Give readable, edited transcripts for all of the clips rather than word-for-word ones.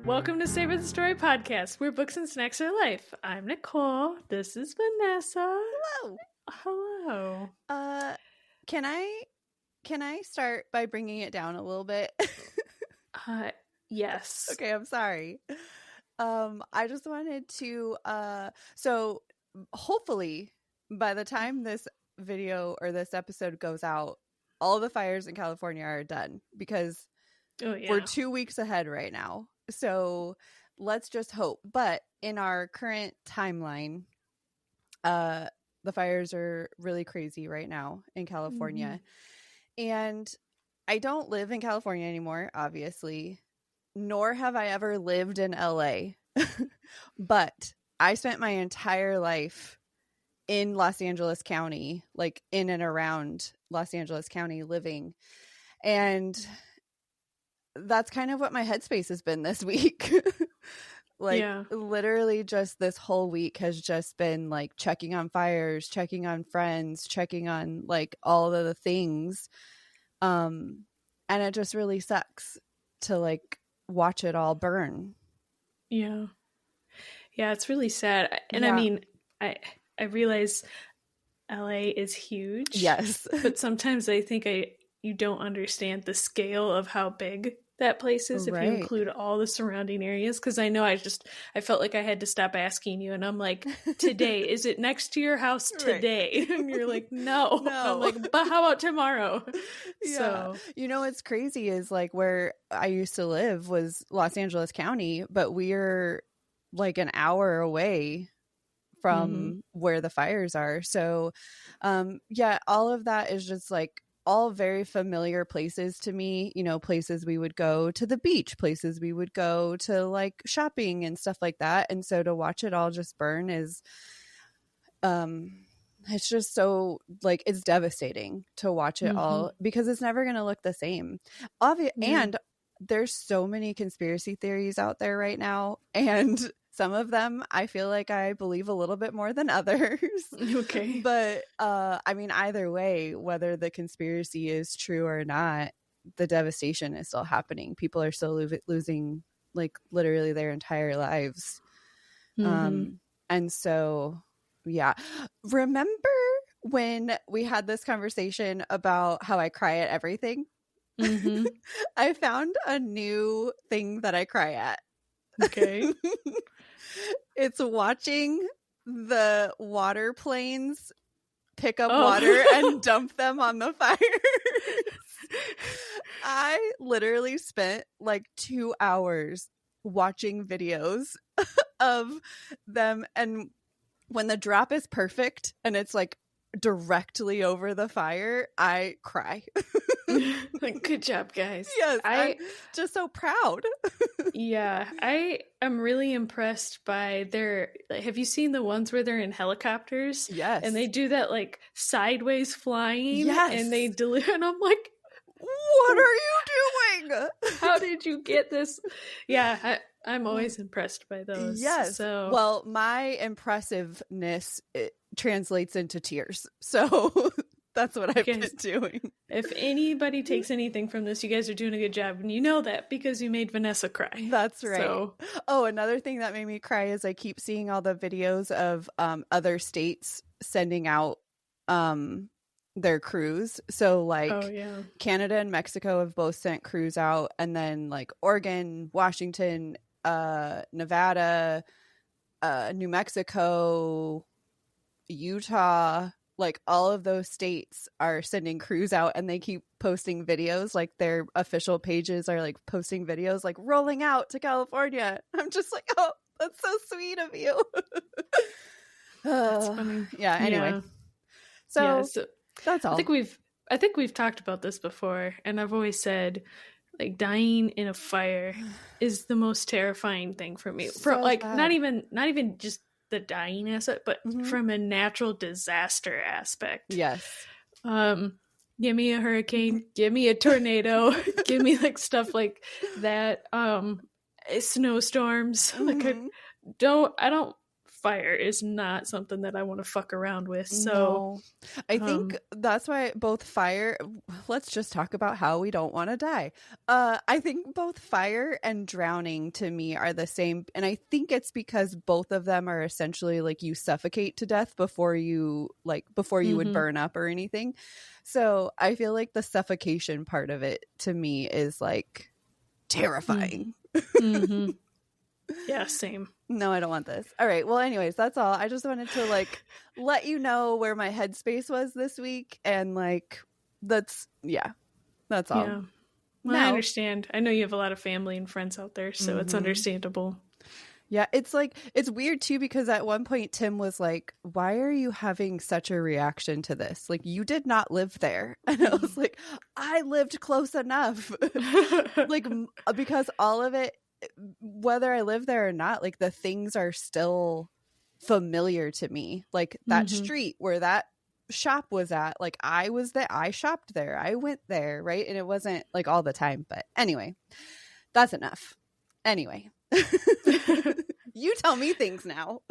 Welcome to Savor the Story podcast, where books and snacks are life. I'm Nicole. This is Vanessa. Hello. Hello. Can I start by bringing it down a little bit? Yes. Okay, I'm sorry. I just wanted to so hopefully by the time this video or this episode goes out, all the fires in California are done, because we're 2 weeks ahead right now. So let's just hope. But in our current timeline, the fires are really crazy right now in California. Mm-hmm. And I don't live in California anymore, obviously, nor have I ever lived in LA. But I spent my entire life in Los Angeles County, like in and around Los Angeles County living. And that's kind of what my headspace has been this week. Literally just this whole week has just been like checking on fires, checking on friends, checking on like all of the things. And it just really sucks to like watch it all burn. Yeah, it's really sad. And I mean, I realize LA is huge. Yes. But sometimes I think you don't understand the scale of how big that place is if you include all the surrounding areas. Because I know I felt like I had to stop asking you, and I'm like, today, is it next to your house today? And you're like, no. And I'm like, but how about tomorrow? Yeah. So you know what's crazy is like where I used to live was Los Angeles County, but we're like an hour away from where the fires are. So all of that is just like all very familiar places to me, you know, places we would go to the beach, places we would go to like shopping and stuff like that. And so to watch it all just burn is it's just so like it's devastating to watch it all, because it's never going to look the same. And there's so many conspiracy theories out there right now, and some of them I feel like I believe a little bit more than others. Okay. But I mean, either way, whether the conspiracy is true or not, the devastation is still happening. People are still losing like literally their entire lives. And so, yeah. Remember when we had this conversation about how I cry at everything? I found a new thing that I cry at. Okay. It's watching the water planes pick up water and dump them on the fires. I literally spent like 2 hours watching videos of them, and when the drop is perfect and it's like directly over the fire, I cry. Good job, guys. Yes, I'm just so proud. Yeah, I am really impressed by have you seen the ones where they're in helicopters? Yes. And they do that like sideways flying. Yes. And they deliver, and I'm like, what are you doing? How did you get this? Yeah, I'm always impressed by those. Yes. So, well, my impressiveness translates into tears. So that's what I've been doing. If anybody takes anything from this, you guys are doing a good job. And you know that because you made Vanessa cry. That's right. So. Oh, another thing that made me cry is I keep seeing all the videos of other states sending out their crews. So like Canada and Mexico have both sent crews out. And then like Oregon, Washington, Nevada, New Mexico, Utah, like all of those states are sending crews out, and they keep posting videos. Like their official pages are like posting videos like rolling out to California. I'm just like, oh, that's so sweet of you. That's funny. Yeah, anyway. So that's all. I think we've talked about this before, and I've always said like dying in a fire is the most terrifying thing for me. So like bad. not even just the dying aspect, but from a natural disaster aspect. Yes. Give me a hurricane, give me a tornado, give me like stuff like that. Snowstorms. Like I don't fire is not something that I want to fuck around with. So no. I think that's why both fire, let's just talk about how we don't want to die. I think both fire and drowning to me are the same. And I think it's because both of them are essentially like you suffocate to death before you would burn up or anything. So I feel like the suffocation part of it to me is like terrifying. Mm-hmm. Yeah, same. No, I don't want this. All right. Well, anyways, that's all. I just wanted to like let you know where my headspace was this week. And like, that's all. Yeah. Well, now, I understand. I know you have a lot of family and friends out there, so it's understandable. Yeah. It's like, it's weird too, because at one point Tim was like, why are you having such a reaction to this? Like, you did not live there. And I was like, I lived close enough. Like, because all of it, whether I live there or not, like the things are still familiar to me. Like that street where that shop was at, like I was there, I shopped there, I went there, right? And it wasn't like all the time, but anyway, that's enough. Anyway, you tell me things now.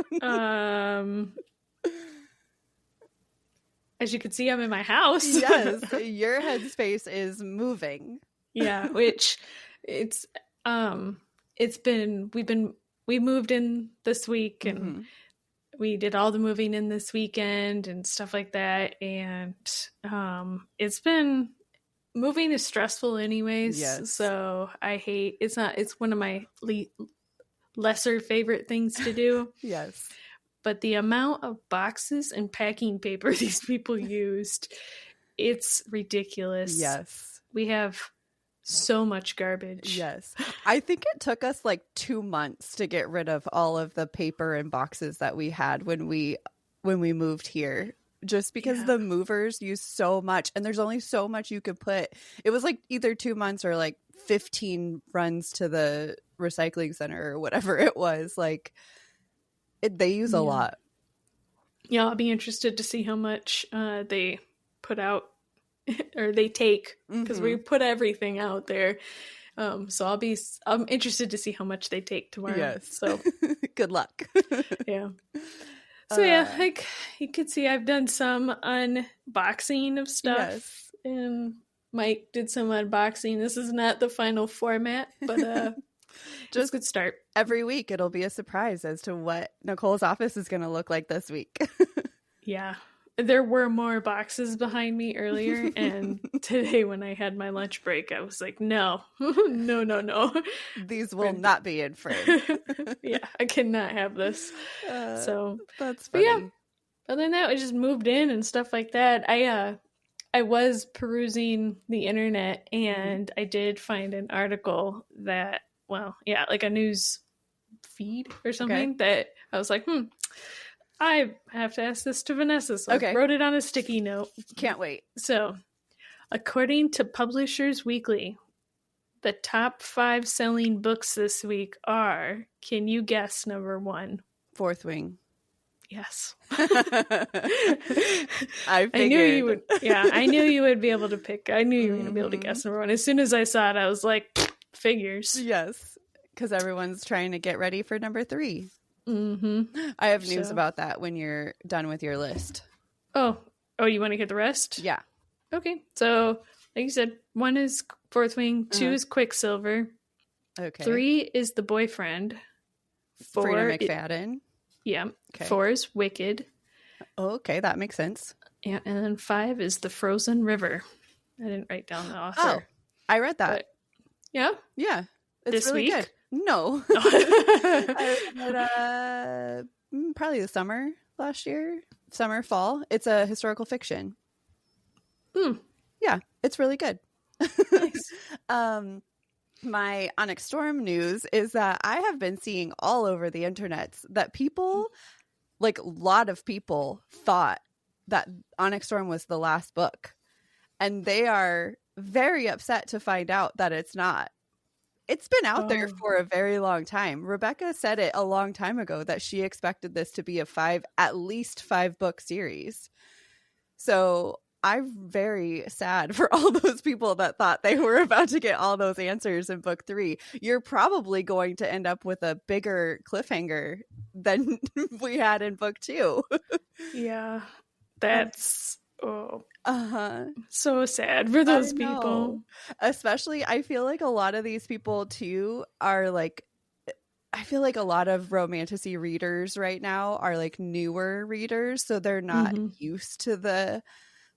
As you can see, I'm in my house. Yes, your headspace is moving. Yeah, which we moved in this week and we did all the moving in this weekend and stuff like that. And moving is stressful anyways. Yes. So it's one of my lesser favorite things to do. Yes. But the amount of boxes and packing paper these people used, it's ridiculous. Yes. We have so much garbage. Yes. I think it took us like 2 months to get rid of all of the paper and boxes that we had when we moved here, just because the movers use so much and there's only so much you could put. It was like either 2 months or like 15 runs to the recycling center or whatever it was. Like they use a lot. Yeah, I'll be interested to see how much they put out or they take, because we put everything out there. So I'm interested to see how much they take tomorrow. Yes. So good luck. Yeah. So yeah, like you could see I've done some unboxing of stuff. Yes. And Mike did some unboxing. This is not the final format, but just a good start. Every week it'll be a surprise as to what Nicole's office is going to look like this week. Yeah. There were more boxes behind me earlier, and today when I had my lunch break, I was like, no. These will not be in frame. Yeah, I cannot have this. So that's funny. But yeah, other than that, I just moved in and stuff like that. I was perusing the internet, and I did find an article that, like a news feed or something that I was like, I have to ask this to Vanessa, so I wrote it on a sticky note. Can't wait. So, according to Publishers Weekly, the top 5 selling books this week are, can you guess number 1? Fourth Wing. Yes. I knew you would. Yeah, I knew you would be able to pick. I knew you were going to be able to guess number 1. As soon as I saw it, I was like, figures. Yes, because everyone's trying to get ready for number 3. I have news about that when you're done with your list. Oh, you want to hear the rest? Yeah. Okay. So, like you said, 1 is Fourth Wing, 2 is Quicksilver. Okay. 3 is The Boyfriend. 4 Freida McFadden. Yeah. Okay. 4 is Wicked. Okay, that makes sense. Yeah, and then 5 is The Frozen River. I didn't write down the author. Oh, I read that. But, yeah? Yeah. It's this really week? Good. No. I read probably the summer last year. Summer, fall. It's a historical fiction. Yeah, it's really good. Nice. My Onyx Storm news is that I have been seeing all over the internet that people, like a lot of people, thought that Onyx Storm was the last book. And they are very upset to find out that it's not. It's been out there for a very long time. Rebecca said it a long time ago that she expected this to be at least 5 book series. So I'm very sad for all those people that thought they were about to get all those answers in book 3. You're probably going to end up with a bigger cliffhanger than we had in book 2. Yeah. That's so sad for those people. Especially, I feel like a lot of these people too are like, I feel like a lot of romantasy readers right now are like newer readers, so they're not used to the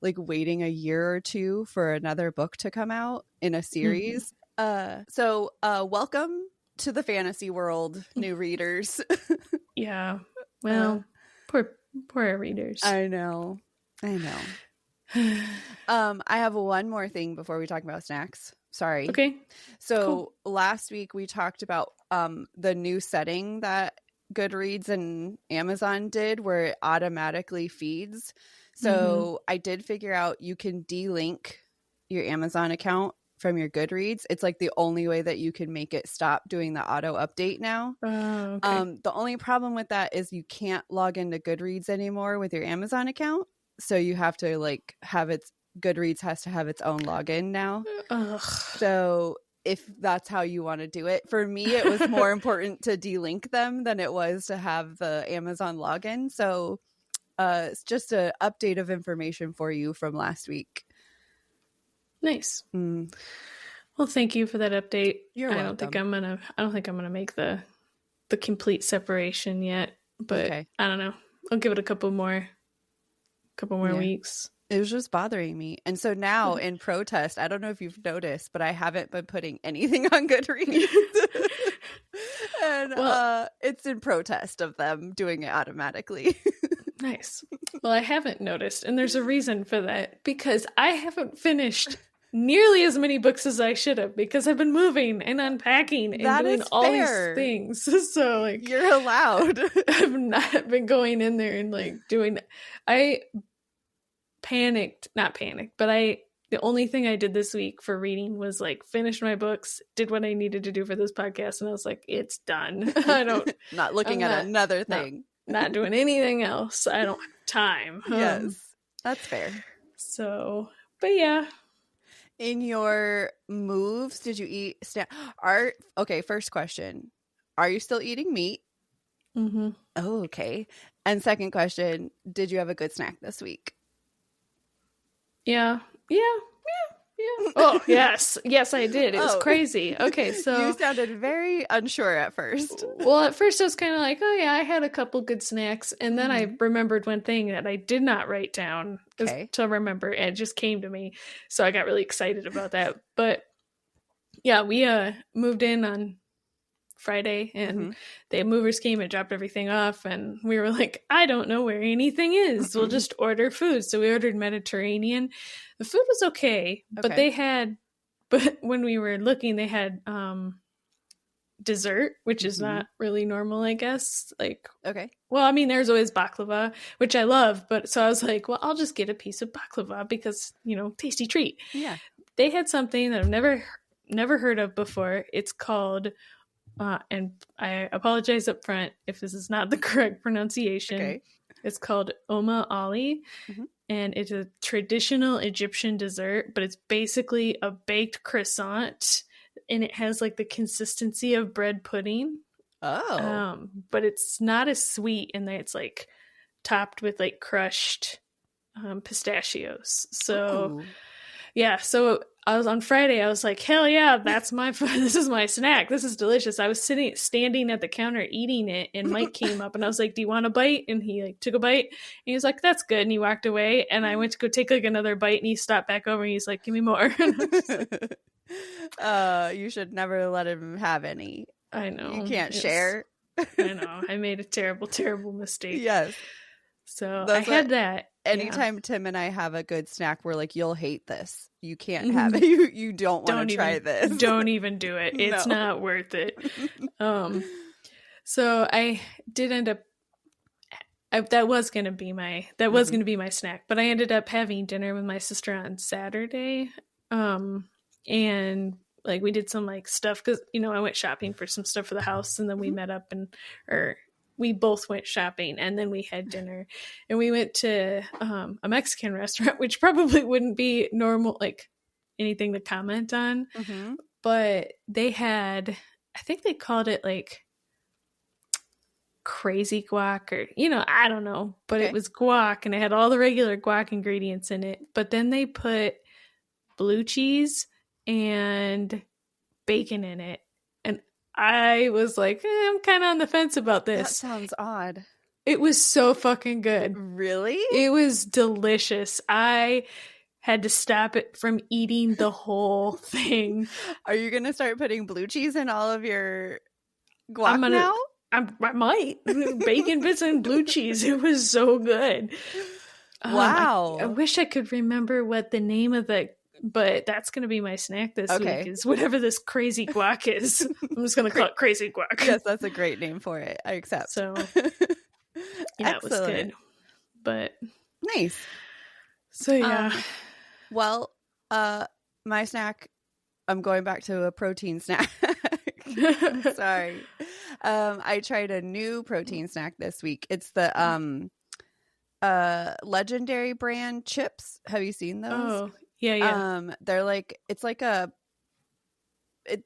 like waiting a year or 2 for another book to come out in a series. So welcome to the fantasy world, new readers. Yeah. Well, poor readers. I know. I have one more thing before we talk about snacks. Sorry. Okay. So last week we talked about the new setting that Goodreads and Amazon did where it automatically feeds. So I did figure out you can delink your Amazon account from your Goodreads. It's like the only way that you can make it stop doing the auto update now. Okay. The only problem with that is you can't log into Goodreads anymore with your Amazon account. So you have to like have Goodreads has to have its own login now. So if that's how you want to do it, for me, it was more important to delink them than it was to have the Amazon login. So it's just an update of information for you from last week. Nice. Well, thank you for that update. You're welcome. I don't think I'm gonna make the complete separation yet, but I don't know. I'll give it a couple more weeks. It was just bothering me. And so now in protest, I don't know if you've noticed, but I haven't been putting anything on Goodreads. And it's in protest of them doing it automatically. Nice. Well, I haven't noticed, and there's a reason for that, because I haven't finished nearly as many books as I should have, because I've been moving and unpacking and doing all these things. So like, you're allowed. I've not been going in there and like doing. I not panicked, but the only thing I did this week for reading was like finish my books, did what I needed to do for this podcast, and I was like, it's done. Not looking at another thing. Not doing anything else. I don't have time. Yes, that's fair. So, but yeah. In your moves, did you eat okay, first question. Are you still eating meat? Mm-hmm. Oh, okay. And second question, did you have a good snack this week? Yeah. Oh, yes. Yes, I did. It was crazy. Okay, so you sounded very unsure at first. Well, at first I was kind of like, oh yeah, I had a couple good snacks. And then I remembered one thing that I did not write down to remember. And it just came to me. So I got really excited about that. But yeah, we moved in on Friday, and the movers came and dropped everything off, and we were like, I don't know where anything is. We'll just order food. So we ordered Mediterranean. The food was okay, but when we were looking, they had dessert, which is not really normal, I guess. Like, okay. Well, I mean, there's always baklava, which I love, but so I was like, well, I'll just get a piece of baklava because, tasty treat. Yeah. They had something that I've never heard of before. It's called and I apologize up front if this is not the correct pronunciation. Okay. It's called Oma Ali, and it's a traditional Egyptian dessert, but it's basically a baked croissant, and it has like the consistency of bread pudding. Oh. But it's not as sweet, and it's like topped with like crushed pistachios. So, yeah, so I was on Friday. I was like, hell yeah, this is my snack. This is delicious. I was standing at the counter eating it, and Mike came up and I was like, do you want a bite? And he like took a bite and he was like, that's good. And he walked away, and I went to go take like another bite, and he stopped back over and he's like, give me more. You should never let him have any. I know. You can't share. I know. I made a terrible, terrible mistake. Yes. So I had that. Anytime Tim and I have a good snack, we're like, you'll hate this. You can't have it. You don't want to try this. Don't even do it. It's not worth it. So I did end up, that was going to be my snack, but I ended up having dinner with my sister on Saturday. And like we did some like stuff because, I went shopping for some stuff for the house, and then we met up we both went shopping, and then we had dinner, and we went to a Mexican restaurant, which probably wouldn't be normal, like anything to comment on, but they had, I think they called it like crazy guac or, I don't know, but Okay. it was guac and it had all the regular guac ingredients in it. But then they put blue cheese and bacon in it. And I was like, I'm kind of on the fence about this. That sounds odd. It was so fucking good. Really? It was delicious. I had to stop it from eating the whole thing. Are you going to start putting blue cheese in all of your guac now? I might. Bacon bits and blue cheese. It was so good. Wow. I wish I could remember what the name of but that's going to be my snack this week is whatever this crazy guac is. I'm just going to call it crazy guac. Yes, that's a great name for it. I accept. So, yeah, it was good. But nice. So, yeah. Well, my snack, I'm going back to a protein snack. Sorry. I tried a new protein snack this week. It's the Legendary brand chips. Have you seen those? Oh, yeah. They're like,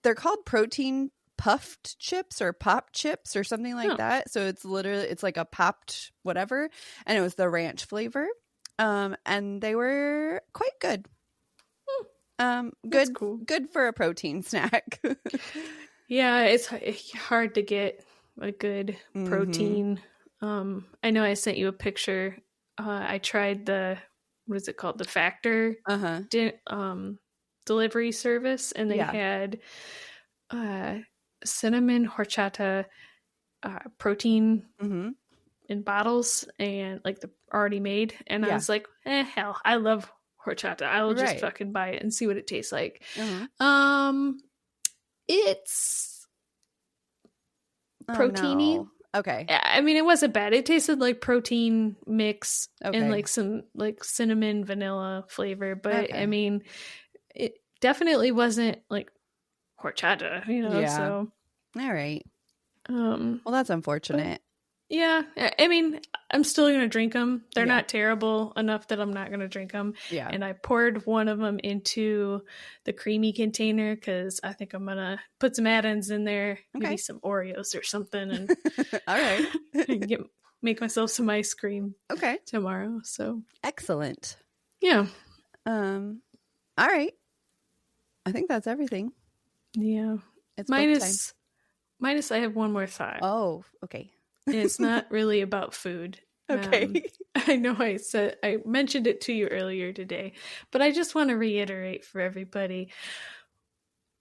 they're called protein puffed chips or pop chips or something like that. So it's like a popped whatever, and it was the ranch flavor. And they were quite good. Good, cool. Good for a protein snack. Yeah, it's hard to get a good protein. I know I sent you a picture. I tried what is it called? The Factor delivery service, and they had cinnamon horchata protein in bottles and like the already made. And I was like, hell, I love horchata. I will just fucking buy it and see what it tastes like. It's proteiny. No. Okay. I mean, it wasn't bad. It tasted like protein mix and like some like cinnamon vanilla flavor, but I mean, it definitely wasn't like horchata, so. All right. Well, that's unfortunate. Yeah. I mean, I'm still going to drink them. They're not terrible enough that I'm not going to drink them. Yeah. And I poured one of them into the creamy container because I think I'm going to put some add-ins in there, maybe some Oreos or something. And all right. and make myself some ice cream tomorrow. So excellent. Yeah. All right. I think that's everything. Yeah. It's minus I have one more thought. Oh, okay. It's not really about food. Okay. I know I mentioned it to you earlier today, but I just want to reiterate for everybody.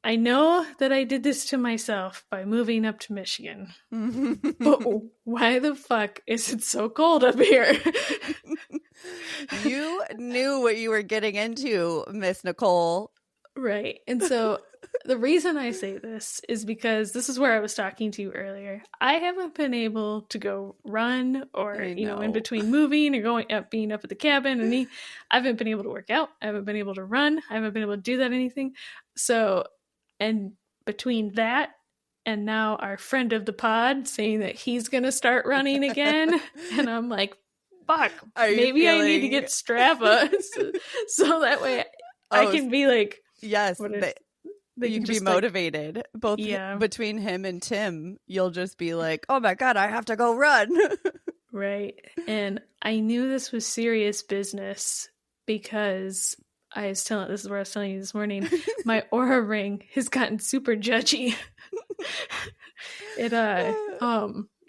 I know that I did this to myself by moving up to Michigan, but why the fuck is it so cold up here? You knew what you were getting into, Miss Nicole. Right. And so the reason I say this is because this is where I was talking to you earlier. I haven't been able to go run or, in between moving or being up at the cabin. And I haven't been able to work out. I haven't been able to run. I haven't been able to do that anything. So, and between that and now our friend of the pod saying that he's going to start running again. And I'm like, fuck, maybe I need to get Strava. so that way I can be like, yes, you can be motivated. Like, both between him and Tim, you'll just be like, oh my God, I have to go run. Right. And I knew this was serious business because this is what I was telling you this morning. My Aura ring has gotten super judgy.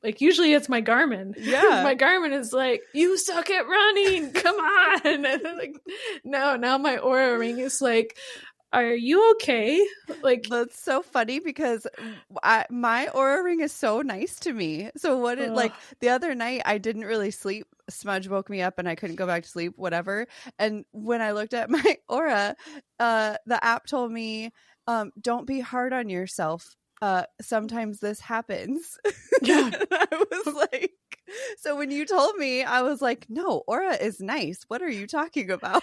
Like usually it's my Garmin. Yeah. My Garmin is like, you suck at running. Come on. And I'm like, no, now my Aura ring is like, are you okay? Like, that's so funny because my Aura ring is so nice to me. So like the other night I didn't really sleep. Smudge woke me up and I couldn't go back to sleep, whatever. And when I looked at my Aura, the app told me, don't be hard on yourself. Sometimes this happens. Yeah. I was like, so when you told me, I was like, no, Aura is nice. What are you talking about?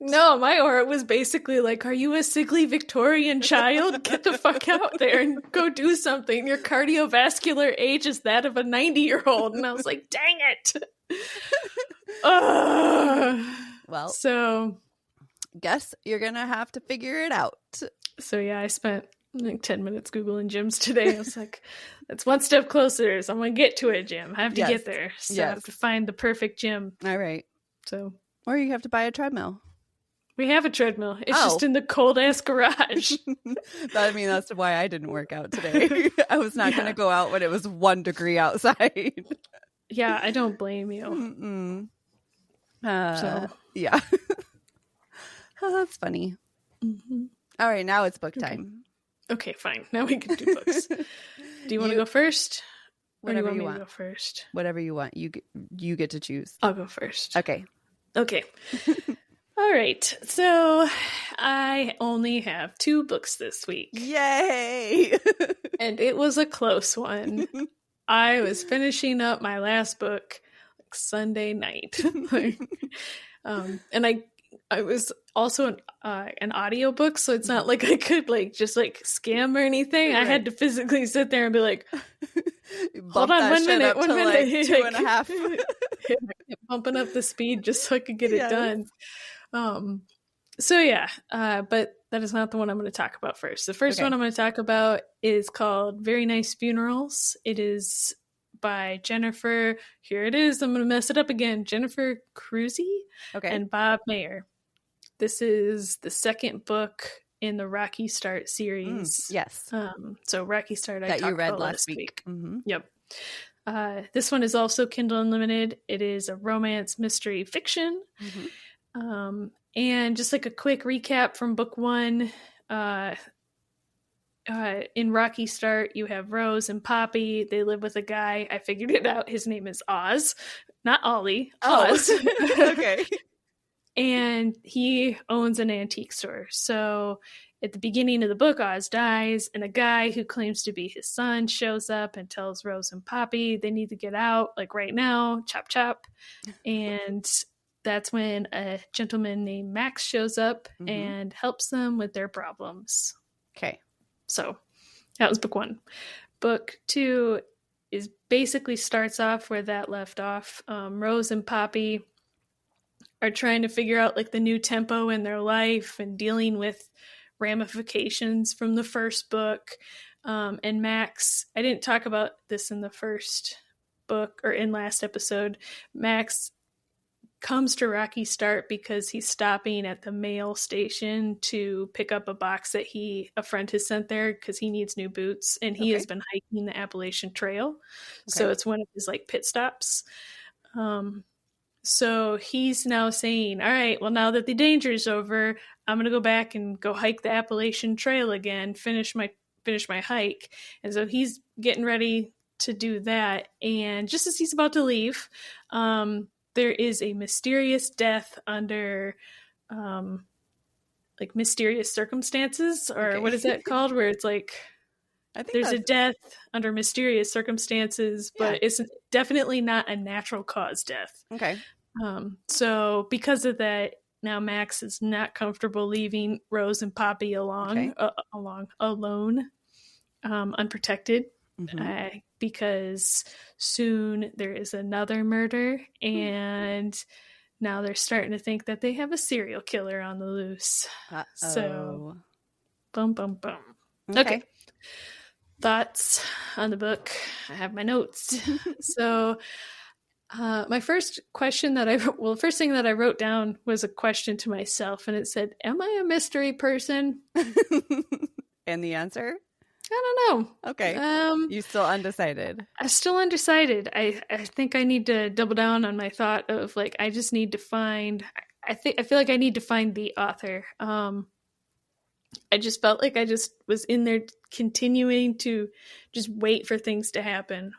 No, my Aura was basically like, are you a sickly Victorian child? Get the fuck out there and go do something. Your cardiovascular age is that of a 90-year-old. And I was like, dang it. Well, so guess you're going to have to figure it out. So yeah, I spent like 10 minutes Googling gyms today. I was like, that's one step closer. So I'm going to get to a gym. I have to get there. So I have to find the perfect gym. All right. So, or you have to buy a treadmill. We have a treadmill. It's just in the cold ass garage. I mean, that's why I didn't work out today. I was not going to go out when it was 1 degree outside. Yeah, I don't blame you. So yeah. Oh, that's funny. Mm-hmm. All right, now it's book time. Okay, fine. Now we can do books. Do you want to go first? Whatever you want. Me to go first? Whatever you want. You get to choose. I'll go first. Okay. All right. So I only have 2 books this week. Yay! And it was a close one. I was finishing up my last book like Sunday night. And I was also an audiobook, so it's not like I could like just like skim or anything. Right. I had to physically sit there and be like, hold on 1 minute, 1 minute. Like 2.5. Bumping up the speed just so I could get it done. So yeah, but that is not the one I'm going to talk about first. The first one I'm going to talk about is called Very Nice Funerals. It is by Jennifer. Here it is. I'm going to mess it up again. Jennifer Crusie and Bob Mayer. This is the second book in the Rocky Start series. Yes. So Rocky Start that you read last week. Mm-hmm. Yep. This one is also Kindle Unlimited. It is a romance mystery fiction. Mm-hmm. And just like a quick recap from book 1, in Rocky Start, you have Rose and Poppy. They live with a guy. I figured it out. His name is Oz, not Ollie. Oz. Okay. And he owns an antique store. So at the beginning of the book, Oz dies, and a guy who claims to be his son shows up and tells Rose and Poppy they need to get out, like right now, chop chop. And that's when a gentleman named Max shows up and helps them with their problems. Okay. So that was book 1. Book 2 is basically starts off where that left off. Rose and Poppy are trying to figure out like the new tempo in their life and dealing with ramifications from the first book. And Max, I didn't talk about this in the first book or in last episode. Max comes to Rocky Start because he's stopping at the mail station to pick up a box that a friend has sent there because he needs new boots, and he has been hiking the Appalachian Trail. So it's one of his like pit stops. So he's now saying, all right, well, now that the danger is over, I'm going to go back and go hike the Appalachian Trail again, finish my hike. And so he's getting ready to do that. And just as he's about to leave, there is a mysterious death under like mysterious circumstances, or what is that called? Where it's like, I think there's a death under mysterious circumstances, but it's definitely not a natural cause death. Okay. So because of that, now Max is not comfortable leaving Rose and Poppy alone, unprotected. Because soon there is another murder, and now they're starting to think that they have a serial killer on the loose. So, boom, boom, boom. Okay. Thoughts on the book? I have my notes. So, my first question the first thing that I wrote down was a question to myself, and it said, "Am I a mystery person?" And the answer? I don't know. Okay. You still undecided? I'm still undecided. I think I need to double down on my thought of like, I just need to find, I feel like I need to find the author. I just felt like I just was in there continuing to just wait for things to happen.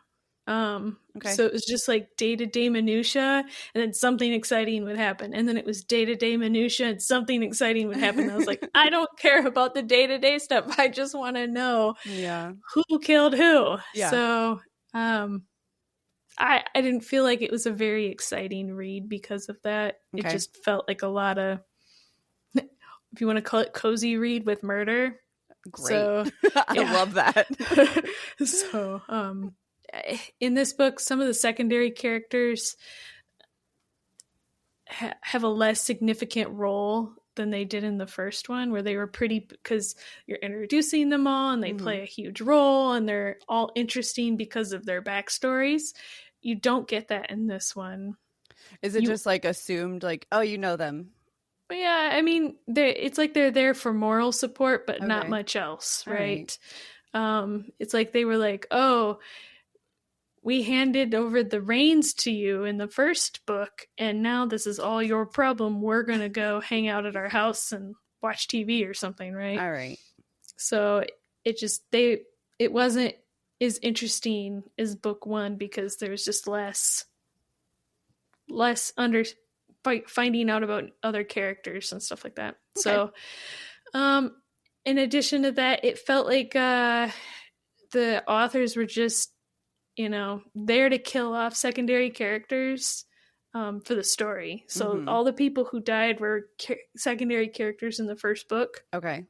So it was just like day-to-day minutia, and then something exciting would happen, and then it was day-to-day minutia and something exciting would happen. I was like, I don't care about the day-to-day stuff. I just want to know who killed who. So I didn't feel like it was a very exciting read because of that. It just felt like a lot of, if you want to call it, cozy read with murder. Great. So, I love that. So in this book, some of the secondary characters have a less significant role than they did in the first one, where they were pretty, because you're introducing them all and they play a huge role and they're all interesting because of their backstories. You don't get that in this one. Is it just like assumed, like, oh, you know them? But yeah, I mean, it's like they're there for moral support, but not much else, right? It's like they were like, oh, we handed over the reins to you in the first book, and now this is all your problem. We're going to go hang out at our house and watch TV or something, right? All right. So it wasn't as interesting as book one because there was just less finding out about other characters and stuff like that. Okay. So, in addition to that, it felt like the authors were just, there to kill off secondary characters for the story. So all the people who died were secondary characters in the first book. Okay.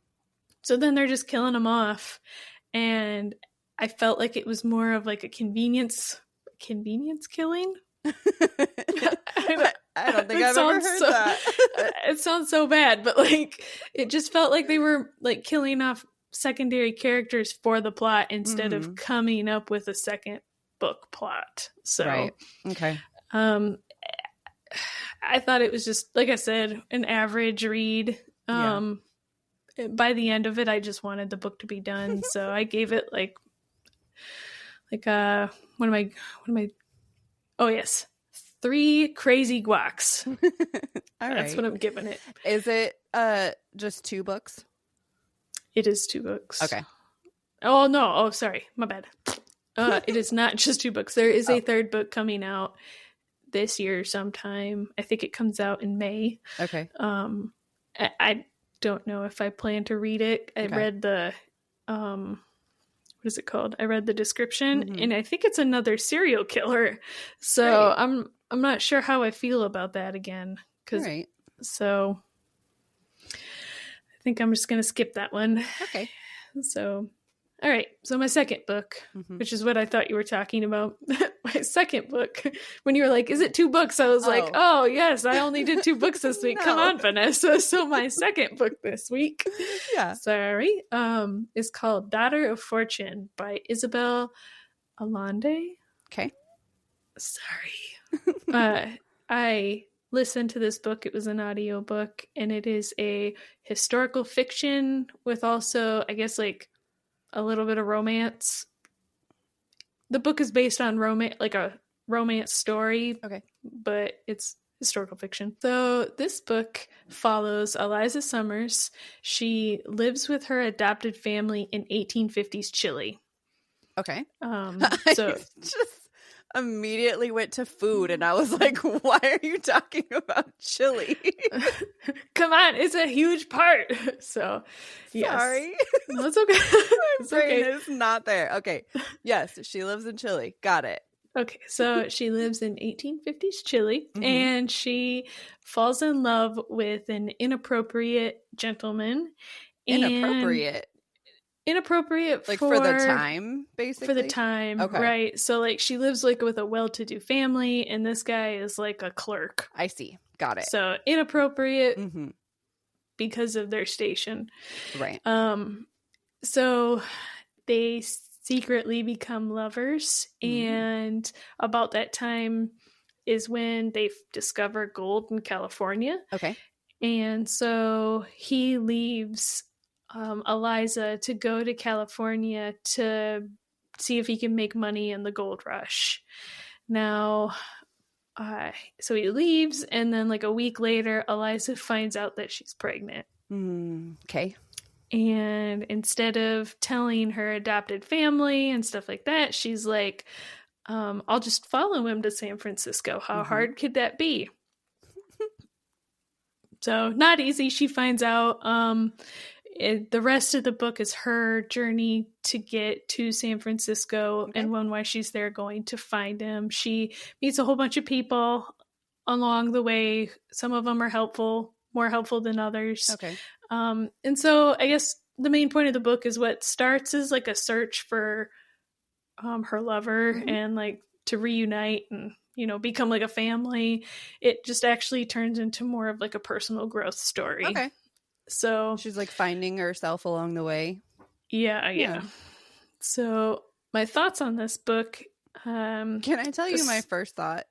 So then they're just killing them off. And I felt like it was more of like a convenience killing. I don't think I've ever heard that. It sounds so bad, but like it just felt like they were like killing off secondary characters for the plot instead of coming up with a second book plot. So right. Okay. I thought it was just, like I said, an average read. By the end of it, I just wanted the book to be done. So I gave it what am I? Oh yes, 3 crazy guacs. All That's what I'm giving it. Is it just 2 books? It is 2 books. Okay. Oh no! Oh, sorry, my bad. It is not just 2 books. There is a third book coming out this year sometime. I think it comes out in May. Okay. I don't know if I plan to read it. I read the what is it called? I read the description, and I think it's another serial killer. So I'm not sure how I feel about that again. So I think I'm just gonna skip that one. Okay. So. All right, so my second book, which is what I thought you were talking about. My second book, when you were like, is it 2 books? I was like, oh, yes, I only did 2 books this week. No. Come on, Vanessa. So my second book this week, sorry, is called Daughter of Fortune by Isabel Allende. Okay. Sorry. I listened to this book. It was an audiobook, and it is a historical fiction with also, I guess, like, a little bit of romance. The book is based on a romance story. Okay. But it's historical fiction. So this book follows Eliza Summers. She lives with her adopted family in 1850s Chile. Okay. So just immediately went to food and I was like, why are you talking about chili? Come on, it's a huge part. So yes. Sorry. No, it's okay. My brain is not there. Okay. Yes, she lives in Chile. Got it. Okay, so she lives in 1850s Chile, and she falls in love with an inappropriate gentleman. Inappropriate like for the time, basically? For the time, okay. Right. So like she lives like with a well-to-do family, and this guy is like a clerk. I see. Got it. So inappropriate because of their station. Right. So they secretly become lovers, and about that time is when they discover gold in California. Okay. And so he leaves Eliza to go to California to see if he can make money in the gold rush. Now, so he leaves, and then like a week later, Eliza finds out that she's pregnant. Okay. And instead of telling her adopted family and stuff like that, she's like, I'll just follow him to San Francisco. How hard could that be? So not easy. She finds out. The rest of the book is her journey to get to San Francisco, and why she's there going to find him. She meets a whole bunch of people along the way. Some of them are helpful, more helpful than others. Okay. And so I guess the main point of the book is what starts as like a search for her lover and like to reunite and become like a family. It just actually turns into more of like a personal growth story. Okay. So she's like finding herself along the way. Yeah. So my thoughts on this book. Can I tell you my first thought?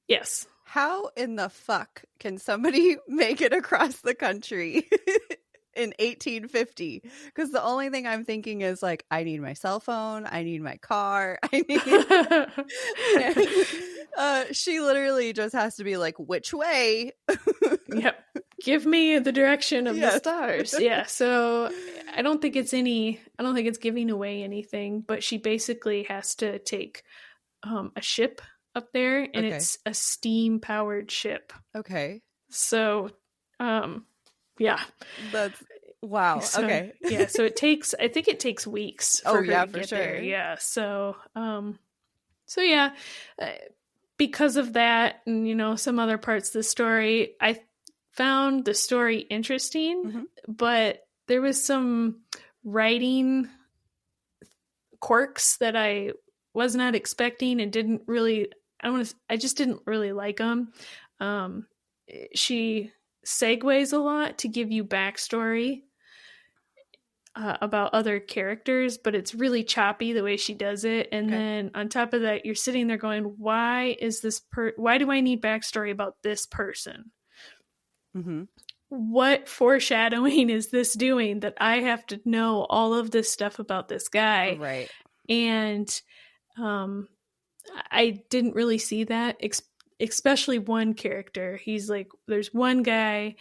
Yes. How in the fuck can somebody make it across the country in 1850? Because the only thing I'm thinking is like, I need my cell phone, I need my car, she literally just has to be like, which way? Yep. Give me the direction of the stars. Yeah. So I don't think it's giving away anything, but she basically has to take a ship up there, and it's a steam powered ship. Okay. So yeah. That's wow. So, okay. Yeah. So I think it takes weeks for her to get sure. there. Yeah. So yeah. Because of that and some other parts of the story, I found the story interesting, but there was some writing quirks that I was not expecting and didn't really I just didn't really like them. She segues a lot to give you backstory about other characters, but it's really choppy the way she does it. And then on top of that, you're sitting there going, why do I need backstory about this person? What foreshadowing is this doing that I have to know all of this stuff about this guy? Right. And I didn't really see that, especially one character. He's like, there's one guy,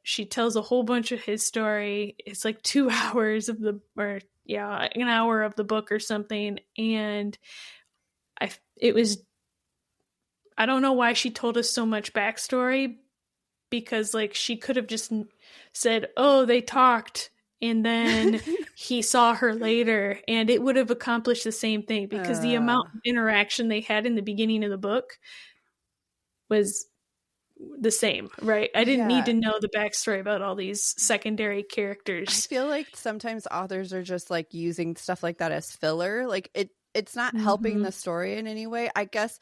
she tells a whole bunch of his story. It's like 2 hours of an hour of the book or something. And I don't know why she told us so much backstory, because like she could have just said, oh, they talked and then he saw her later, and it would have accomplished the same thing, because the amount of interaction they had in the beginning of the book was the same, right? I didn't need to know the backstory about all these secondary characters. I feel like sometimes authors are just like using stuff like that as filler. Like it's not helping the story in any way, I guess.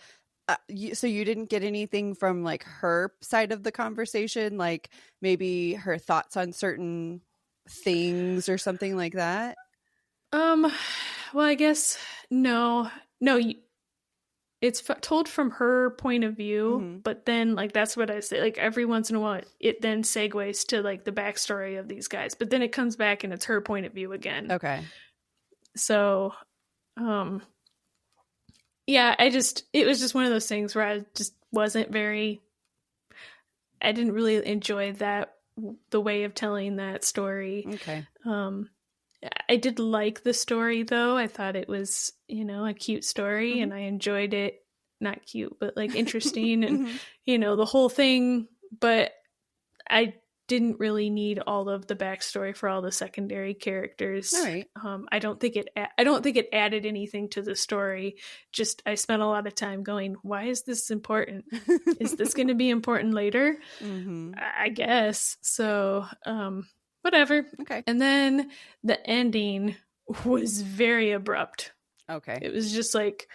So you didn't get anything from like her side of the conversation, like maybe her thoughts on certain things or something like that? Well, I guess no, it's told from her point of view, but then like that's what I say, like every once in a while it then segues to like the backstory of these guys, but then it comes back and it's her point of view again. Okay. So yeah, it was just one of those things where I just I didn't really enjoy the way of telling that story. Okay. I did like the story though. I thought it was, a cute story, and I enjoyed it. Not cute, but like interesting and, the whole thing. But I didn't really need all of the backstory for all the secondary characters. All right. I don't think it added anything to the story. Just I spent a lot of time going, why is this important? Is this going to be important later? I guess. So, whatever. Okay. And then the ending was very abrupt. Okay. It was just like,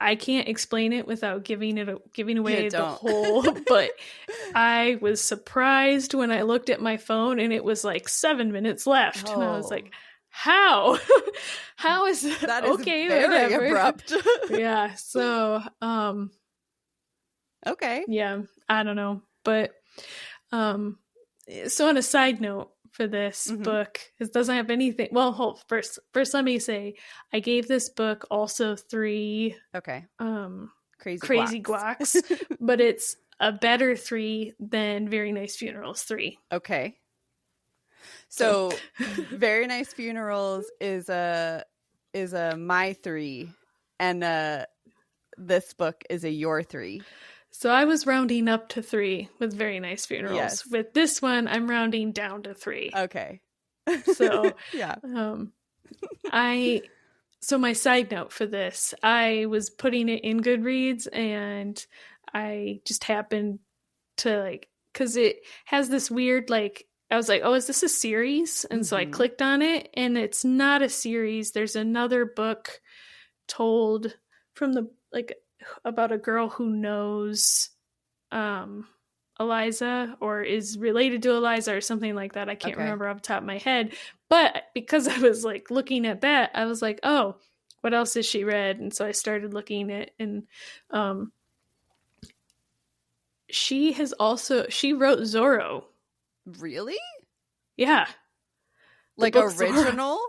I can't explain it without giving away the whole, but I was surprised when I looked at my phone and it was like 7 minutes left. And I was like, how? How is that? That is okay, very whatever. abrupt. Yeah. So, okay. Yeah, I don't know. But, so on a side note for this book, it doesn't have anything. Well, first let me say I gave this book also 3 crazy guacs, but it's a better 3 than Very Nice Funerals 3. Okay. So Very Nice Funerals is a my 3, and this book is a your 3. So I was rounding up to 3 with Very Nice Funerals. Yes. With this one, I'm rounding down to 3. Okay. So yeah. So my side note for this, I was putting it in Goodreads, and I just happened to because it has this weird I was like, oh, is this a series? And so I clicked on it, and it's not a series. There's another book told from the like about a girl who knows Eliza or is related to Eliza or something like that. I can't remember off the top of my head. But because I was like looking at that, I was like, oh, what else has she read? And so I started looking at, and she wrote Zorro. Really? Yeah. Like original? Zorro.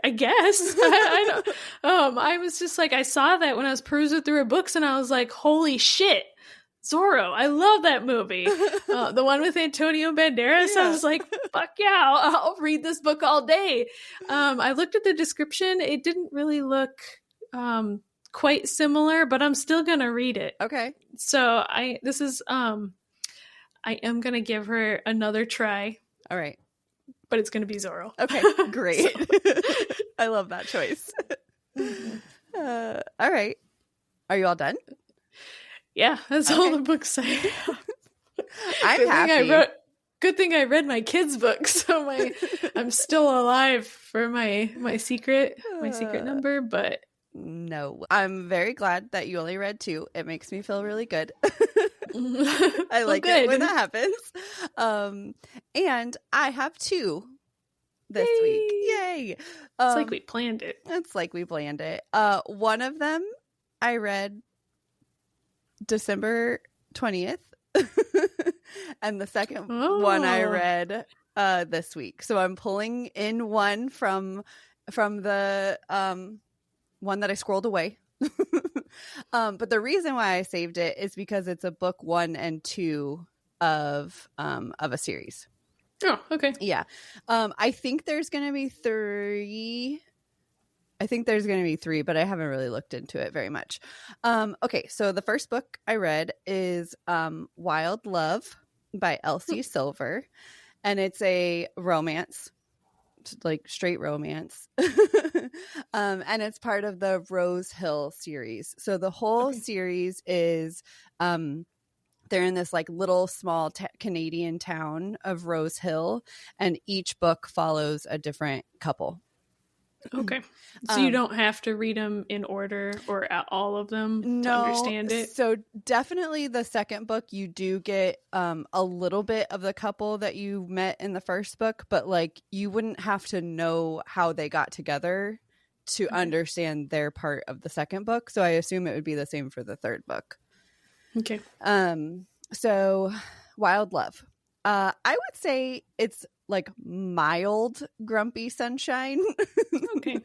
I guess. I don't. I was just like, I saw that when I was perusing through her books, and I was like, holy shit, Zorro! I love that movie. The one with Antonio Banderas. Yeah. I was like, fuck yeah, I'll read this book all day. I looked at the description. It didn't really look quite similar, but I'm still gonna read it. Okay. So I am gonna give her another try. All right. But it's going to be Zorro. Okay, great. I love that choice. All right. Are you all done? Yeah, that's all the books I have. I'm happy. Good thing I read my kids' book, so I'm still alive for my secret number. But no, I'm very glad that you only read 2. It makes me feel really good. I like it when that happens. And I have 2 this week. Yay! It's like we planned it. It's like we planned it. One of them I read December 20th, and the second one I read this week. So I'm pulling in one from the one that I scrolled away. But the reason why I saved it is because it's a book 1 and 2 of a series. Oh, okay. Yeah. I think there's going to be 3. I think there's going to be 3, but I haven't really looked into it very much. Okay. So the first book I read is Wild Love by Elsie Silver. And it's a romance, like straight romance. And it's part of the Rose Hill series. So the whole series is they're in this like little small Canadian town of Rose Hill, and each book follows a different couple. Okay. So you don't have to read them in order or all of them to understand it? So definitely the second book, you do get a little bit of the couple that you met in the first book, but like you wouldn't have to know how they got together to understand their part of the second book. So I assume it would be the same for the third book. Okay. So Wild Love. I would say it's like mild grumpy sunshine. Okay.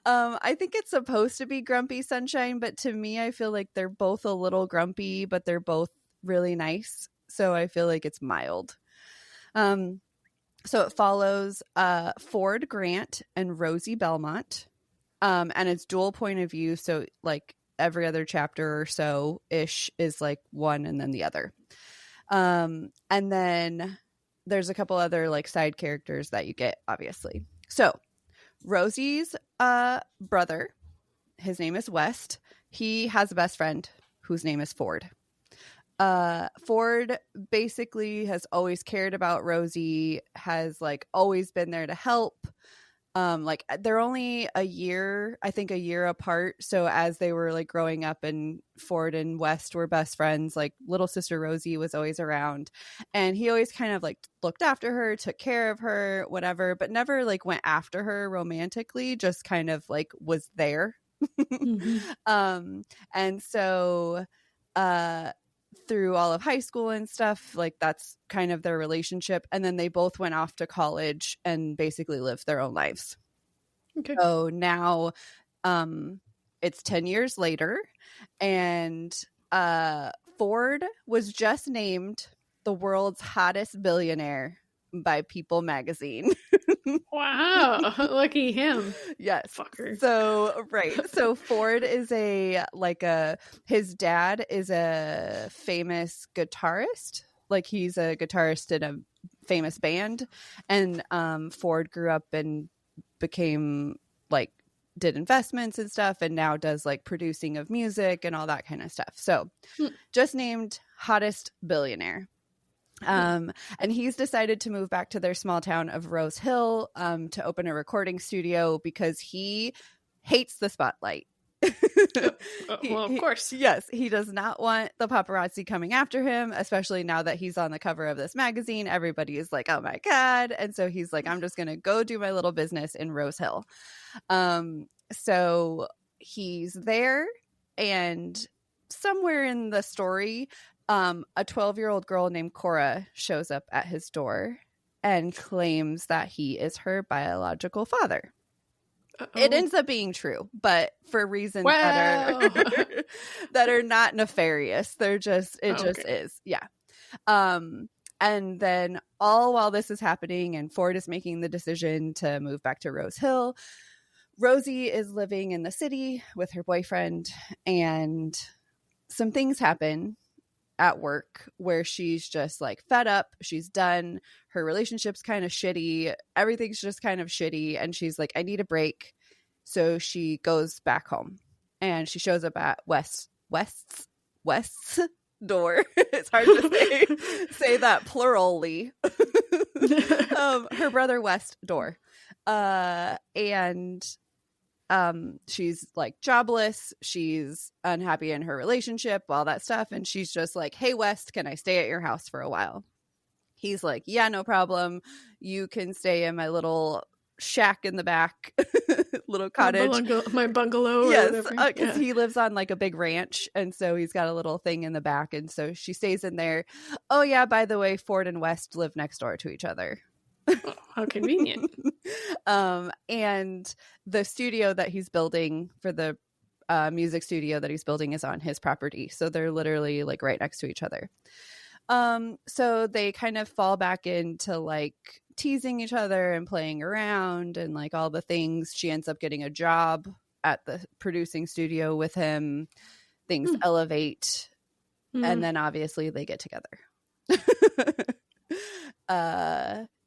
I think it's supposed to be grumpy sunshine, but to me I feel like they're both a little grumpy, but they're both really nice. So I feel like it's mild. So it follows Ford Grant and Rosie Belmont. And it's dual point of view, so like every other chapter or so ish is like one and then the other. And then there's a couple other like side characters that you get, obviously. So Rosie's brother, his name is West. He has a best friend whose name is Ford. Ford basically has always cared about Rosie, has like always been there to help. Like they're only a year apart. So as they were like growing up and Ford and West were best friends, like little sister Rosie was always around, and he always kind of like looked after her, took care of her, whatever, but never like went after her romantically, just kind of like was there. Mm-hmm. And so, through all of high school and stuff, like that's kind of their relationship. And then they both went off to college and basically lived their own lives. Okay. So now it's 10 years later, and Ford was just named the world's hottest billionaire by People magazine. Wow. Lucky him. Yes. Fucker. So, right. So Ford is his dad is a famous guitarist. Like he's a guitarist in a famous band. And Ford grew up and became like, did investments and stuff, and now does like producing of music and all that kind of stuff. So just named hottest billionaire. And he's decided to move back to their small town of Rose Hill to open a recording studio because he hates the spotlight. Well, of course. Yes, he does not want the paparazzi coming after him, especially now that he's on the cover of this magazine. Everybody is like, oh my God. And so he's like, I'm just going to go do my little business in Rose Hill. So he's there, and somewhere in the story, a 12-year-old girl named Cora shows up at his door and claims that he is her biological father. Uh-oh. It ends up being true, but for reasons that are not nefarious. They're just, it just is. Yeah. And then all while this is happening and Ford is making the decision to move back to Rose Hill, Rosie is living in the city with her boyfriend, and some things happen at work where she's just like fed up. She's done. Her relationship's kind of shitty. Everything's just kind of shitty. And she's like, I need a break. So she goes back home, and she shows up at West's door. It's hard to say that plurally. Her brother West's door. And she's like jobless, she's unhappy in her relationship, all that stuff, and she's just like, hey West, can I stay at your house for a while? He's like, yeah, no problem, you can stay in my little shack in the back. Little cottage, my bungalow. Yes, because he lives on like a big ranch, and so he's got a little thing in the back, and so she stays in there. Oh yeah, by the way, Ford and West live next door to each other. Oh, how convenient. And the studio that he's building for the music studio that he's building is on his property. So they're literally like right next to each other. So they kind of fall back into like teasing each other and playing around and like all the things. She ends up getting a job at the producing studio with him. Things elevate. And then obviously they get together.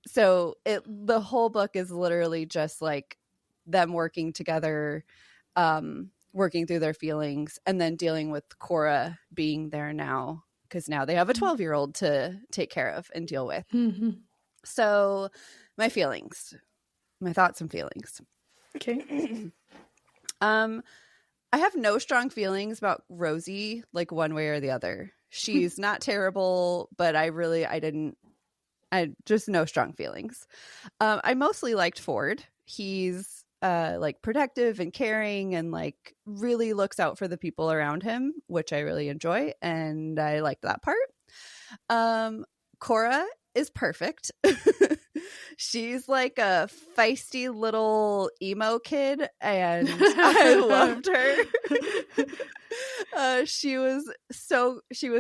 So the whole book is literally just like them working together, working through their feelings, and then dealing with Cora being there now, because now they have a 12-year-old to take care of and deal with. Mm-hmm. So my thoughts and feelings. Okay. I have no strong feelings about Rosie, like one way or the other. She's not terrible, but I just no strong feelings. I mostly liked Ford. He's like protective and caring and like really looks out for the people around him, which I really enjoy, and I liked that part. Cora is perfect. She's like a feisty little emo kid, and I loved her. She was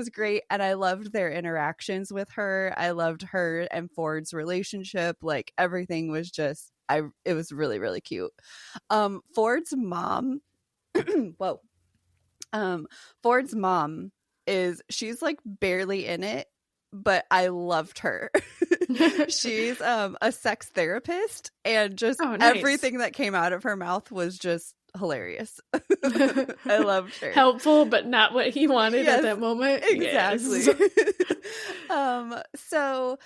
great, and I loved their interactions with her. I loved her and Ford's relationship. Like everything was just, it was really, really cute. Ford's mom, Ford's mom she's like barely in it, but I loved her. She's a sex therapist, and just everything that came out of her mouth was just hilarious. I loved her. Helpful, but not what he wanted at that moment. Exactly. Yes. So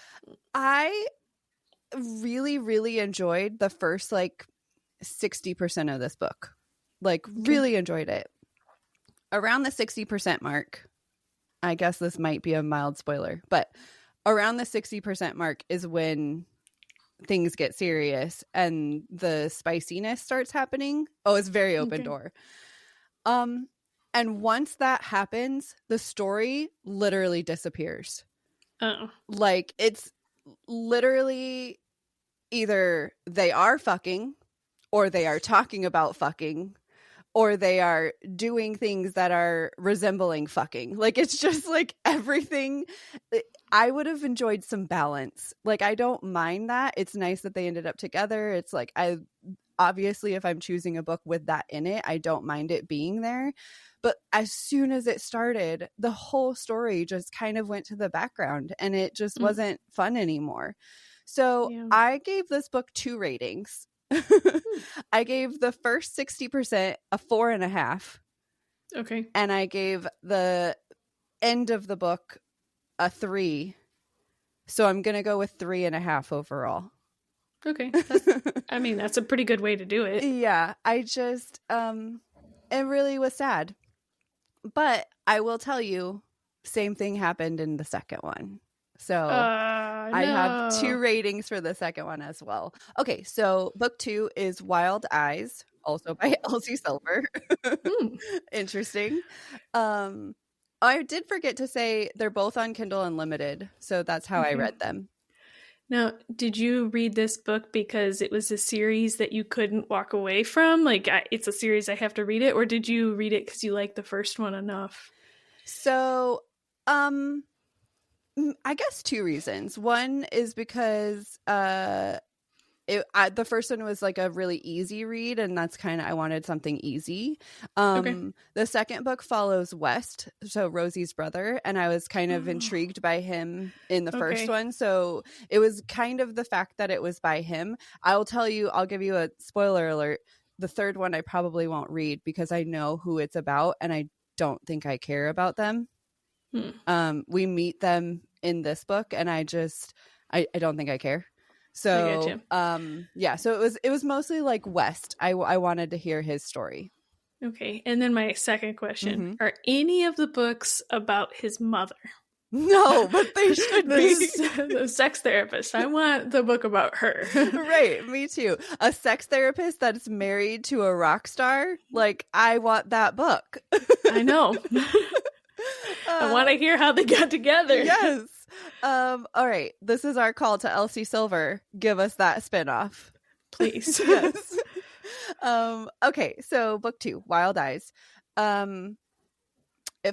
I really, really enjoyed the first like 60% of this book. Like really enjoyed it. Around the 60% mark, I guess this might be a mild spoiler, but around the 60% mark is when things get serious and the spiciness starts happening. Oh, it's very open door. And once that happens, the story literally disappears. Oh. Like it's literally either they are fucking, or they are talking about fucking, or they are doing things that are resembling fucking. Like, it's just like everything. I would have enjoyed some balance. Like, I don't mind that. It's nice that they ended up together. It's like, obviously, if I'm choosing a book with that in it, I don't mind it being there. But as soon as it started, the whole story just kind of went to the background, and it just wasn't fun anymore. So I gave this book 2 ratings. I gave the first 60% a 4.5. Okay. And I gave the end of the book a 3. So I'm going to go with 3.5 overall. Okay. I mean, that's a pretty good way to do it. Yeah. I just, it really was sad. But I will tell you, same thing happened in the second one. So I have 2 ratings for the second one as well. Okay, so book 2 is Wild Eyes, also by Elsie Silver. Interesting. I did forget to say they're both on Kindle Unlimited, so that's how I read them. Now, did you read this book because it was a series that you couldn't walk away from? Like, it's a series, I have to read it, or did you read it because you liked the first one enough? So, I guess 2 reasons. One is because the first one was like a really easy read, and that's kind of, I wanted something easy. The second book follows West, so Rosie's brother, and I was kind of intrigued by him in the first one. So it was kind of the fact that it was by him. I'll give you a spoiler alert. The third one I probably won't read because I know who it's about, and I don't think I care about them. We meet them in this book, and I don't think I care. So so it was mostly like West. I wanted to hear his story. Okay, and then my second question: are any of the books about his mother? No, but they should be. The sex therapist. I want the book about her. Right, me too. A sex therapist that's married to a rock star. Like, I want that book. I know. I want to hear how they got together. Yes. All right. This is our call to Elsie Silver. Give us that spinoff, please. Yes. Okay. So book 2, Wild Eyes. It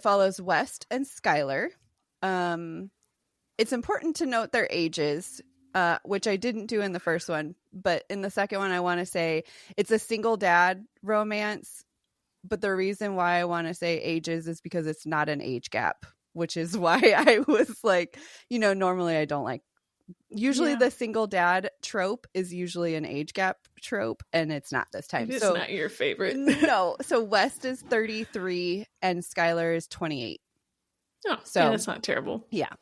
follows West and Skylar. It's important to note their ages, which I didn't do in the first one, but in the second one, I want to say it's a single dad romance. But the reason why I want to say ages is because it's not an age gap, which is why I was like, normally I don't like, usually the single dad trope is usually an age gap trope, and it's not this time. It's not your favorite. No. So West is 33 and Skylar is 28. Oh, so that's not terrible. Yeah.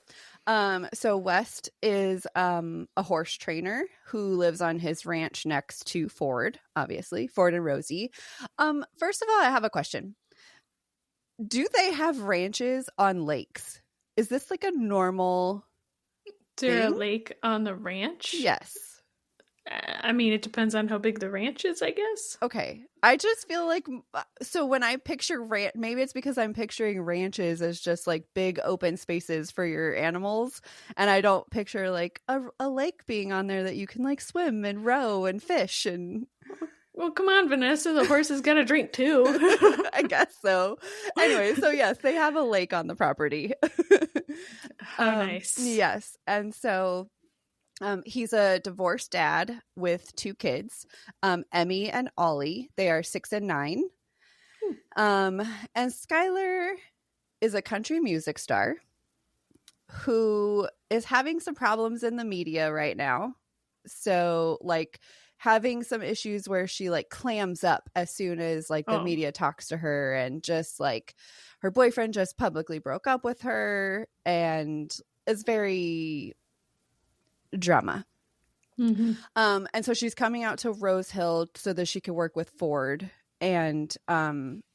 So West is a horse trainer who lives on his ranch next to Ford, obviously, Ford and Rosie. First of all, I have a question. Do they have ranches on lakes? Is this like a normal there a lake on the ranch? Yes. I mean, it depends on how big the ranch is, I guess. Okay. I just feel like, so when I picture maybe it's because I'm picturing ranches as just like big open spaces for your animals. And I don't picture like a lake being on there that you can like swim and row and fish and... Well, come on, Vanessa. The horses got to drink too. I guess so. Anyway, so yes, they have a lake on the property. How nice. Yes. And so he's a divorced dad with 2 kids, Emmy and Ollie. They are 6 and 9. And Skylar is a country music star who is having some problems in the media right now. So like having some issues where she like clams up as soon as like the media talks to her, and just like her boyfriend just publicly broke up with her and is very drama. And so she's coming out to Rose Hill so that she can work with Ford and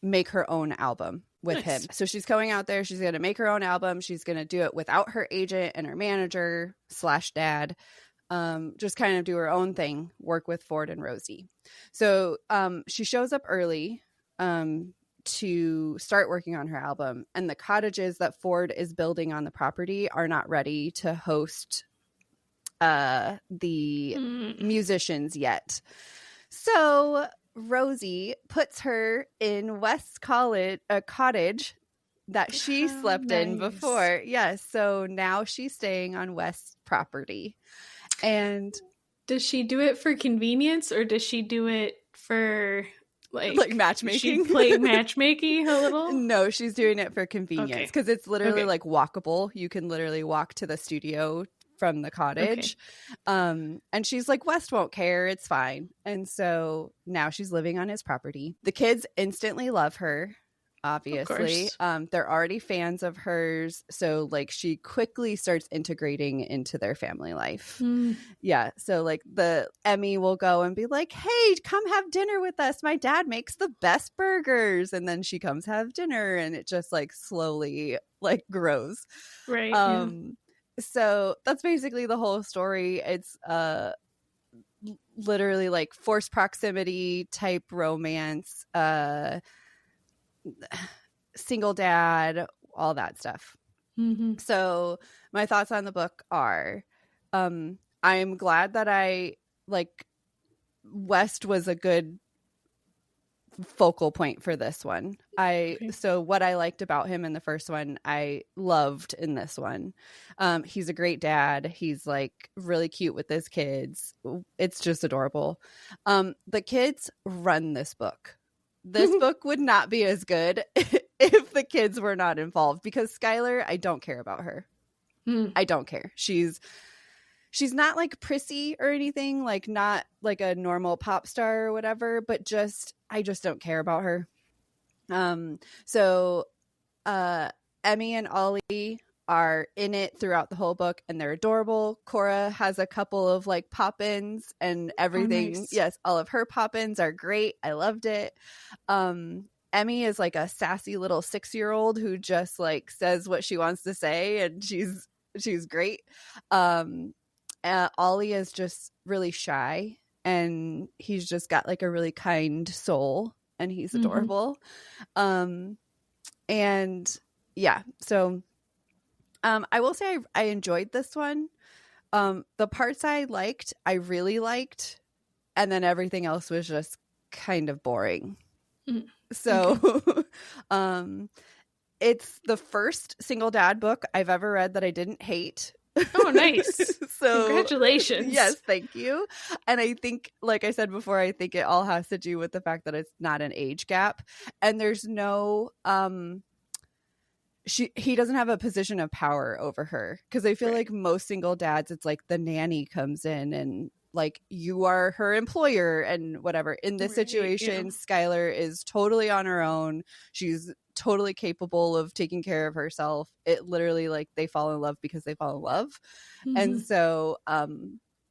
make her own album with him. So she's going out there, she's going to make her own album. She's going to do it without her agent and her manager / dad. Just kind of do her own thing, work with Ford and Rosie. So she shows up early to start working on her album, and the cottages that Ford is building on the property are not ready to host the musicians yet. So Rosie puts her in West's cottage that she slept in before. Yes. So now she's staying on West's property. And does she do it for convenience, or does she do it for like matchmaking? She play matchmaking a little? No, she's doing it for convenience because it's literally like walkable. You can literally walk to the studio from the cottage. And she's like, West won't care. It's fine. And so now she's living on his property. The kids instantly love her. obviously. They're already fans of hers, so like she quickly starts integrating into their family life. Yeah, so like the Emmy will go and be like, hey, come have dinner with us, my dad makes the best burgers, and then she comes have dinner, and it just like slowly like grows. Right. So that's basically the whole story. It's literally like forced proximity type romance, single dad, all that stuff. So my thoughts on the book are, I'm glad that I like West was a good focal point for this one. So what I liked about him in the first one, I loved in this one. He's a great dad. He's like really cute with his kids. It's just adorable. The kids run this book. This book would not be as good if the kids were not involved, because Skylar, I don't care about her. I don't care. She's not like prissy or anything, like not like a normal pop star or whatever, but I just don't care about her. So Emmy and Ollie are in it throughout the whole book, and they're adorable. Cora has a couple of like pop-ins and everything. Nice. Yes, all of her pop-ins are great. I loved it. Emmy is like a sassy little 6-year-old who just like says what she wants to say, and she's great. Ollie is just really shy, and he's just got like a really kind soul, and he's adorable. And yeah, so I will say I enjoyed this one. The parts I liked, I really liked, and then everything else was just kind of boring. So it's the first single dad book I've ever read that I didn't hate. Oh, nice. So congratulations. Yes, thank you. And I think, like I said before, I think it all has to do with the fact that it's not an age gap, and there's no he doesn't have a position of power over her, because I feel like most single dads, it's like the nanny comes in and like you are her employer and whatever. In this situation, Skylar is totally on her own. She's totally capable of taking care of herself. It literally, like, they fall in love because they fall in love. And so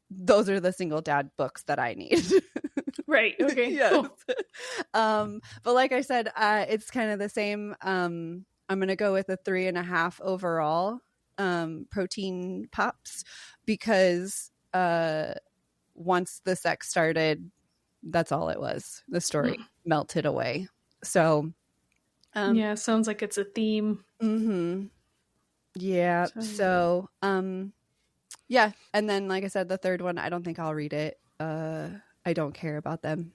those are the single dad books that I need. Right. Okay. Yes. Cool. But like I said, it's kind of the same. I'm gonna go with a 3.5 overall, protein pops, because once the sex started, that's all it was. The story melted away. So yeah, sounds like it's a theme. Yeah. So yeah. And then, like I said, the third one, I don't think I'll read it. I don't care about them.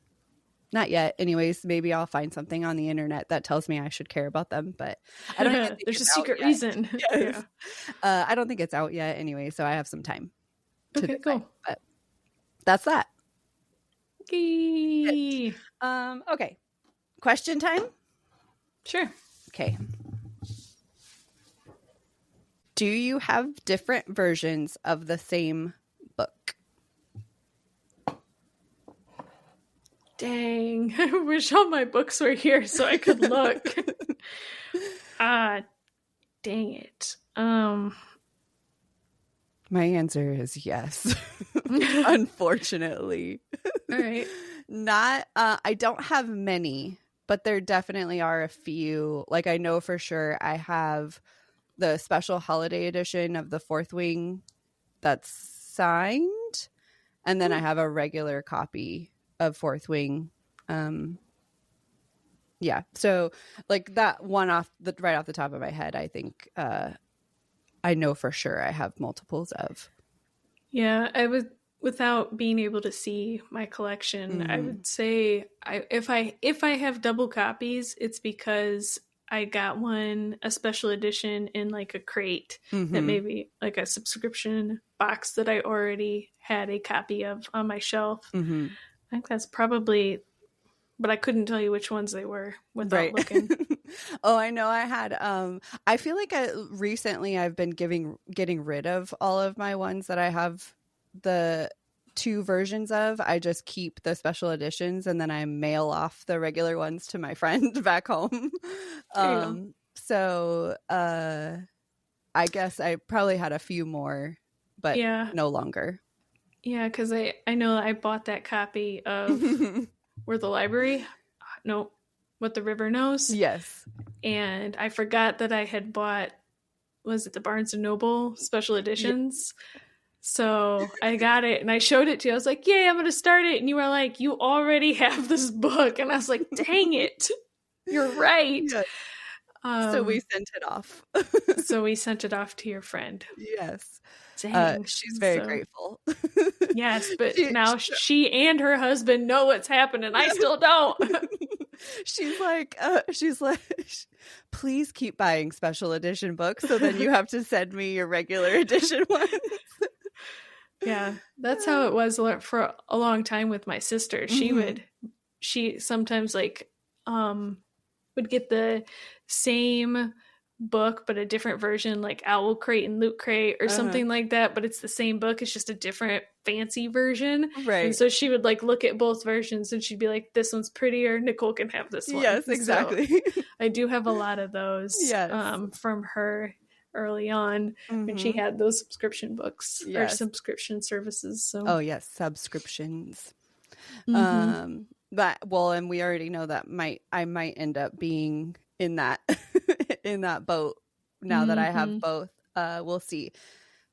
Not yet. Anyways, maybe I'll find something on the internet that tells me I should care about them, but I don't even think there's a secret reason. Yes. Yeah. I don't think it's out yet anyway, so I have some time. Okay, cool. But that's that. Okay. Okay. Question time? Sure. Okay. Do you have different versions of the same book? Dang. I wish all my books were here so I could look. Dang it. My answer is yes. Unfortunately. All right. I don't have many, but there definitely are a few. Like, I know for sure I have the special holiday edition of the Fourth Wing that's signed, and then I have a regular copy of Fourth Wing. Yeah, so like that one right off the top of my head, I think I know for sure I have multiples of. Yeah, I would, without being able to see my collection, I would say if I have double copies, it's because I got a special edition in like a crate that maybe like a subscription box that I already had a copy of on my shelf. I think that's probably, but I couldn't tell you which ones they were without looking. Oh, I know I had, I feel like recently I've been getting rid of all of my ones that I have the 2 versions of. I just keep the special editions and then I mail off the regular ones to my friend back home. So I guess I probably had a few more, but no longer. Yeah, because I know I bought that copy of Where the Library, no, What the River Knows. Yes. And I forgot that I had bought, was it the Barnes & Noble special editions? Yeah. So I got it and I showed it to you. I was like, yay, I'm going to start it. And you were like, you already have this book. And I was like, dang it. You're right. Yes. So we sent it off. So we sent it off to your friend. Yes. Dang. She's very grateful. Yes, but now she and her husband know what's happening. I still don't. She's like, please keep buying special edition books so then you have to send me your regular edition ones. Yeah, that's how it was for a long time with my sister. She sometimes like would get the same book but a different version, like Owl Crate and Loot Crate or something like that, but it's the same book, it's just a different fancy version, right? And so she would like look at both versions and she'd be like, this one's prettier, Nicole can have this one. Yes, exactly. So I do have a lot of those from her early on when she had those subscription books or subscription services. So subscriptions. But and we already know that I might end up being in that in that boat now that I have both. We'll see.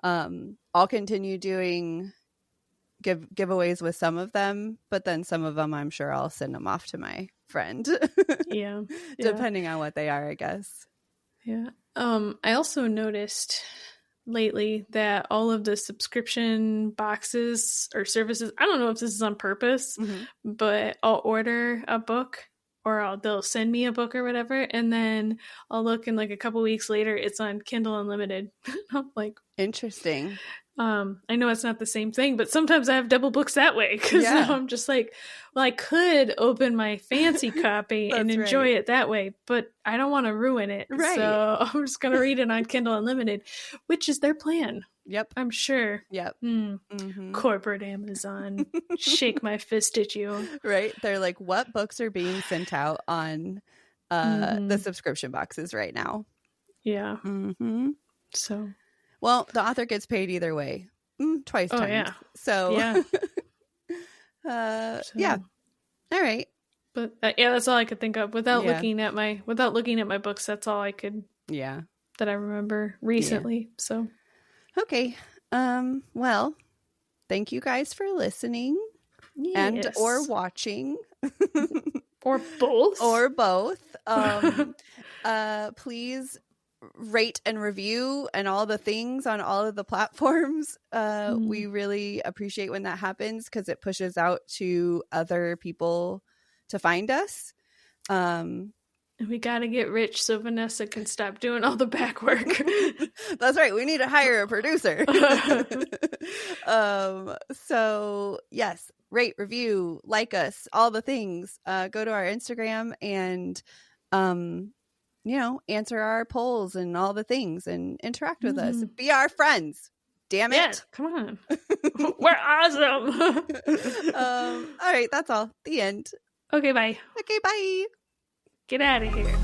I'll continue doing giveaways with some of them, but then some of them I'm sure I'll send them off to my friend. yeah. Depending on what they are, I guess. Yeah. I also noticed lately that all of the subscription boxes or services, I don't know if this is on purpose, but I'll order a book or they'll send me a book or whatever, and then I'll look and like a couple weeks later it's on Kindle Unlimited. I'm like, interesting. I know it's not the same thing, but sometimes I have double books that way because now I'm just like, well, I could open my fancy copy and enjoy it that way, but I don't want to ruin it. Right. So I'm just going to read it on Kindle Unlimited, which is their plan. Yep. I'm sure. Yep. Corporate Amazon. Shake my fist at you. Right. They're like, what books are being sent out on the subscription boxes right now? Yeah. So. Well, the author gets paid either way. Twice times. Yeah. So. Yeah. Yeah. All right. But that's all I could think of without looking at my books. That's all I could. Yeah. That I remember recently. Yeah. So. Okay. Well, thank you guys for listening and or watching. Or both. Or both. Please rate and review and all the things on all of the platforms. We really appreciate when that happens because it pushes out to other people to find us. And we got to get rich so Vanessa can stop doing all the back work. That's right. We need to hire a producer. So yes, rate, review, like us, all the things. Go to our Instagram and, answer our polls and all the things and interact with us. Be our friends. Damn it. Yes, come on. We're awesome. All right. That's all. The end. Okay, bye. Okay, bye. Get out of here.